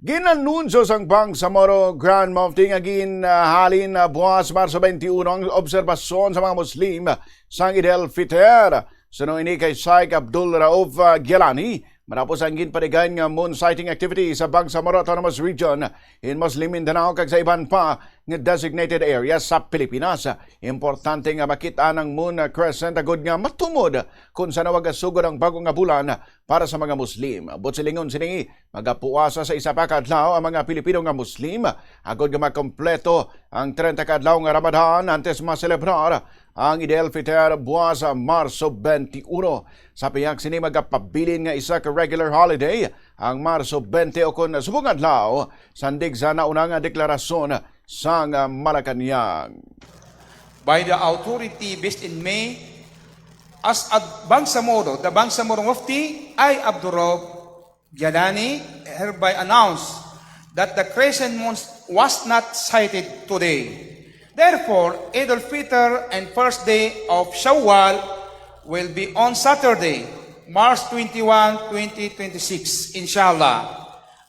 Ginanunsyo sang Bangsamoro Grand Mufti nga ginhalin buwas Marso 21 ang obserbasyon sa mga Muslim sang Eid al-Fitr. Suno ini kay Sheikh Abdul Rauf Gilani, matapos ang ginpanigan nga moon sighting activity sa Bangsamoro Autonomous Region in Muslim Mindanao kag sa iban pa nga designated areas sa Pilipinas. Importante nga makita ng moon crescent agud nga matumod kung sa nawag sugod ang bagong nga bulan para sa mga Muslim. Butsilingon sini magapuasa sa isa pa kadlaw ang mga Pilipino nga Muslim agud nga makompleto ang 30 kadlaw nga Ramadan antes maselebrar ang Eid al-Fitr buwas Marso 21. Sa piyak sini magapabilin nga isa ka regular holiday ang Marso 20 o kun subong adlaw sandig sa nauna nga deklarasyon sang Malacañang. By the authority based in May, as Bangsamoro, the Bangsamoro Mufti, I, Abdul Rauf Gilani, hereby announce that the crescent moon was not sighted today. Therefore, Eid al-Fitr and first day of Shawwal will be on Saturday, March 21, 2026, inshallah.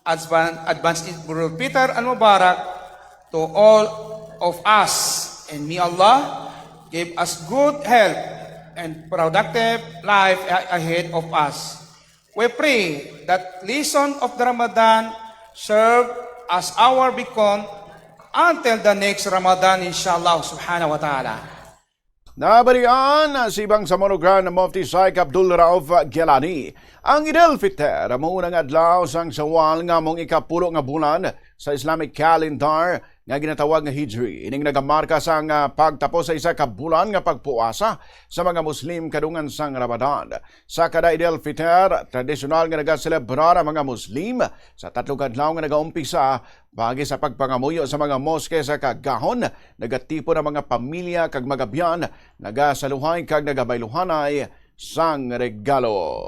Advance Eid al-Fitr al-Mubarak to all of us, and may Allah give us good health and productive life ahead of us. We pray that lesson of the Ramadan serve as our beacon until the next Ramadan, inshallah subhanahu wa ta'ala. Nabarian si Bangsamoro Grand Mufti Sheikh Abdul Rauf Gilani. Ang Eid al-Fitr mao unang adlaw sang Shawwal nga mong ikapulo nga bulan sa Islamic calendar nga ginatawag nga Hijri. Ining nagamarka sang pagtapos sa isa ka bulan nga pagpuasa sa mga Muslim kadungan sang Ramadan. Sa kada Eid al-Fitr, tradisyonal nga nagaselebrar ang mga Muslim sa 3 kadlaw nga nagaumpisa bagi sa pagpangamuyo sa mga moske sa kagahon, nagatipo ng mga pamilya kag magabiyan, nagasaluhay kag nagabayluhanay sang regalo.